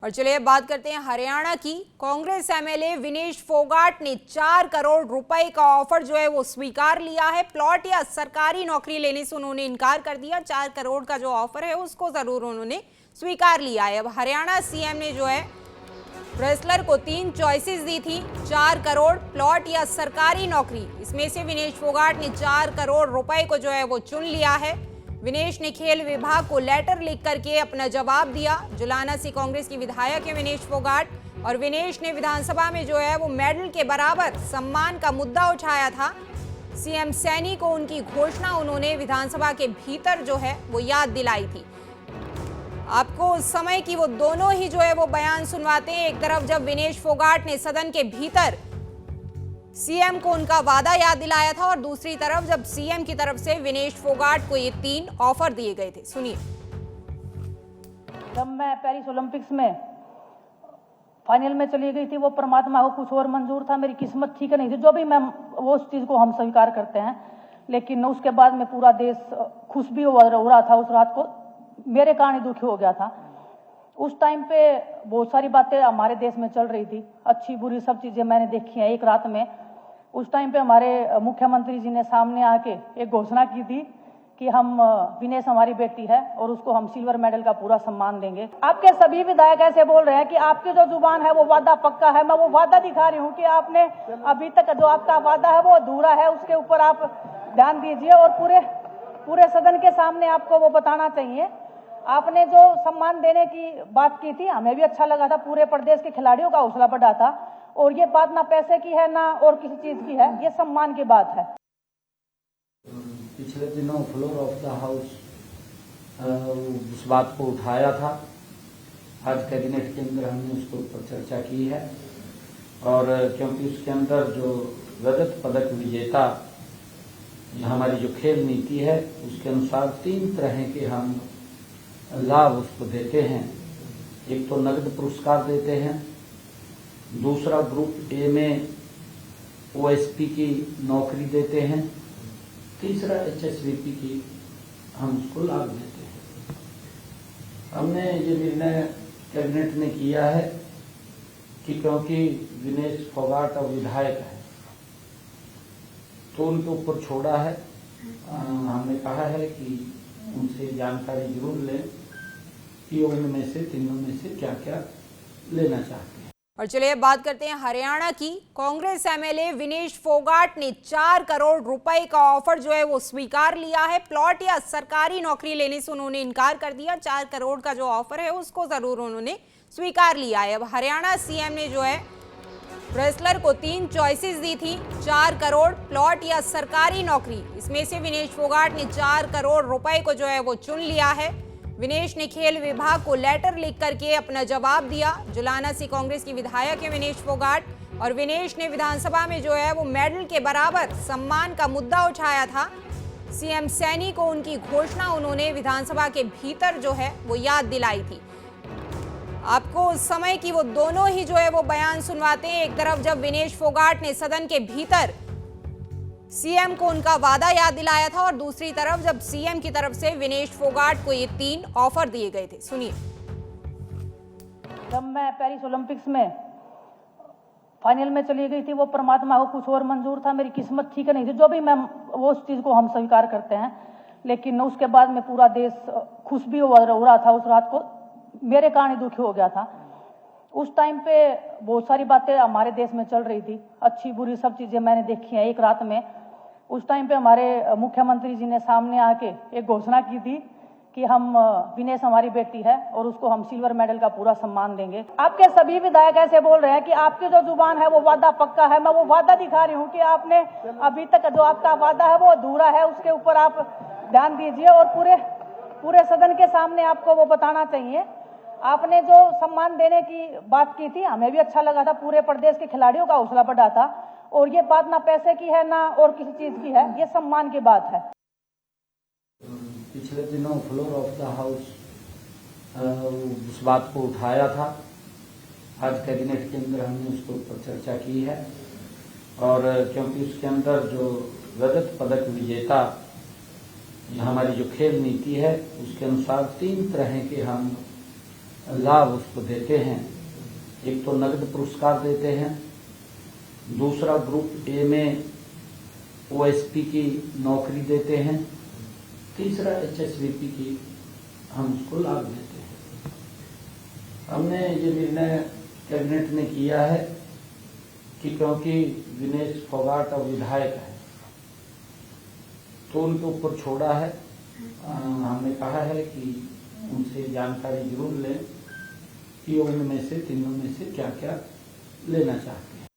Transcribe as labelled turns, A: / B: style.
A: और चलिए अब बात करते हैं हरियाणा की। कांग्रेस एमएलए विनेश फोगाट ने 4 करोड़ रुपए का ऑफर जो है वो स्वीकार लिया है। प्लॉट या सरकारी नौकरी लेने से उन्होंने इनकार कर दिया। 4 करोड़ का जो ऑफर है उसको जरूर उन्होंने स्वीकार लिया है। अब हरियाणा सीएम ने जो है रेसलर को 3 चॉइसेस दी थी, 4 करोड़, प्लॉट या सरकारी नौकरी। इसमें से विनेश फोगाट ने 4 करोड़ रुपए को जो है वो चुन लिया है। विनेश ने खेल विभाग को लेटर लिख करके अपना जवाब दिया। जुलाना से कांग्रेस की विधायक है विनेश फोगाट, और विनेश ने विधानसभा में जो है वो मेडल के बराबर सम्मान का मुद्दा उठाया था। सीएम सैनी को उनकी घोषणा उन्होंने विधानसभा के भीतर जो है वो याद दिलाई थी। आपको उस समय की वो दोनों ही जो है वो बयान सुनवाते हैं। एक तरफ जब विनेश फोगाट ने सदन के भीतर सीएम को उनका वादा याद दिलाया था, और दूसरी तरफ जब सीएम की तरफ से विनेश फोगाट को ये 3 ऑफर दिए गए थे। सुनिए।
B: जब मैं पेरिस ओलंपिक्स में फाइनल में चली गई थी, वो परमात्मा को कुछ और मंजूर था, मेरी किस्मत ठीक नहीं थी, जो भी मैं वो उस चीज को हम स्वीकार करते हैं। लेकिन उसके बाद में पूरा देश खुश भी हो रहा था। उस रात को मेरे कारण ही दुखी हो गया था। उस टाइम पे बहुत सारी बातें हमारे देश में चल रही थी, अच्छी बुरी सब चीजें मैंने देखी हैं एक रात में। उस टाइम पे हमारे मुख्यमंत्री जी ने सामने आके एक घोषणा की थी कि हम विनेश हमारी बेटी है और उसको हम सिल्वर मेडल का पूरा सम्मान देंगे। आपके सभी विधायक ऐसे बोल रहे हैं कि आपकी जो जुबान है वो वादा पक्का है। मैं वो वादा दिखा रही हूँ कि आपने अभी तक जो आपका वादा है वो अधूरा है, उसके ऊपर आप ध्यान दीजिए और पूरे सदन के सामने आपको वो बताना चाहिए। आपने जो सम्मान देने की बात की थी, हमें भी अच्छा लगा था, पूरे प्रदेश के खिलाड़ियों का हौसला बढ़ा था। और ये बात ना पैसे की है ना और किसी चीज की है, ये सम्मान की बात है।
C: पिछले दिनों फ्लोर ऑफ द हाउस उस बात को उठाया था। आज कैबिनेट के अंदर हमने उसके ऊपर चर्चा की है, और क्योंकि उसके अंदर जो रजत पदक विजेता हमारी जो खेल नीति है उसके अनुसार 3 तरह के हम लाभ उसको देते हैं। एक तो नगद पुरस्कार देते हैं, दूसरा ग्रुप ए में ओएसपी की नौकरी देते हैं, तीसरा एचएसवीपी की हम उसको लाभ देते हैं। हमने ये निर्णय कैबिनेट ने किया है कि क्योंकि विनेश फोगाट अब विधायक है तो उनके ऊपर छोड़ा है। हमने कहा है कि उनसे जानकारी जरूर लें कि उनमें से तीनों में से क्या क्या लेना चाहते हैं।
A: और चलिए बात करते हैं हरियाणा की। कांग्रेस एमएलए विनेश फोगाट ने 4 करोड़ रुपए का ऑफर जो है वो स्वीकार लिया है। प्लॉट या सरकारी नौकरी लेने से उन्होंने इनकार कर दिया। 4 करोड़ का जो ऑफर है उसको जरूर उन्होंने स्वीकार लिया है। अब हरियाणा सीएम ने जो है रेसलर को 3 चॉइसेस दी थी, 4 करोड़, प्लॉट या सरकारी नौकरी। इसमें से विनेश फोगाट ने 4 करोड़ रुपए को जो है वो चुन लिया है। विनेश ने खेल विभाग को लेटर लिख करके अपना जवाब दिया। जुलाना से कांग्रेस की विधायक है विनेश फोगाट, और विनेश ने विधानसभा में जो है वो मेडल के बराबर सम्मान का मुद्दा उठाया था। सीएम सैनी को उनकी घोषणा उन्होंने विधानसभा के भीतर जो है वो याद दिलाई थी। आपको उस समय की वो दोनों ही जो है वो बयान सुनवाते हैं। एक तरफ जब विनेश फोगाट ने सदन के भीतर सीएम को उनका वादा याद दिलाया था, और दूसरी तरफ जब सीएम की तरफ से विनेश फोगाट को ये 3 ऑफर दिए गए थे। सुनिए।
B: जब मैं पेरिस ओलंपिक्स में फाइनल में चली गई थी, वो परमात्मा को कुछ और मंजूर था, मेरी किस्मत ठीक नहीं थी, जो भी मैं वो उस चीज को हम स्वीकार करते हैं। लेकिन उसके बाद में पूरा देश खुश भी हो रहा था। उस रात को मेरे कारण ही दुखी हो गया था। उस टाइम पे बहुत सारी बातें हमारे देश में चल रही थी, अच्छी बुरी सब चीजें मैंने देखी हैं एक रात में। उस टाइम पे हमारे मुख्यमंत्री जी ने सामने आके एक घोषणा की थी कि हम विनेश हमारी बेटी है और उसको हम सिल्वर मेडल का पूरा सम्मान देंगे। आपके सभी विधायक ऐसे बोल रहे हैं कि आपकी जो जुबान है वो वादा पक्का है। मैं वो वादा दिखा रही हूँ कि आपने अभी तक जो आपका वादा है वो अधूरा है, उसके ऊपर आप ध्यान दीजिए और पूरे सदन के सामने आपको वो बताना चाहिए। आपने जो सम्मान देने की बात की थी, हमें भी अच्छा लगा था, पूरे प्रदेश के खिलाड़ियों का हौसला बढ़ा था। और ये बात ना पैसे की है ना और किसी चीज की है, ये सम्मान की बात है।
C: पिछले दिनों फ्लोर ऑफ द हाउस उस बात को उठाया था। आज कैबिनेट के अंदर हमने उसके ऊपर चर्चा की है, और क्योंकि उसके अंदर जो रजत पदक विजेता हमारी जो खेल नीति है उसके अनुसार 3 तरह के हम लाभ उसको देते हैं। एक तो नगद पुरस्कार देते हैं, दूसरा ग्रुप ए में ओएसपी की नौकरी देते हैं, तीसरा एचएसवीपी की हम उसको लाभ देते हैं। हमने ये निर्णय कैबिनेट ने किया है कि क्योंकि विनेश फोगाट अब विधायक है तो उनके ऊपर छोड़ा है। हमने कहा है कि उनसे जानकारी जरूर लें कि उनमें से तीनों में से क्या क्या लेना चाहते हैं।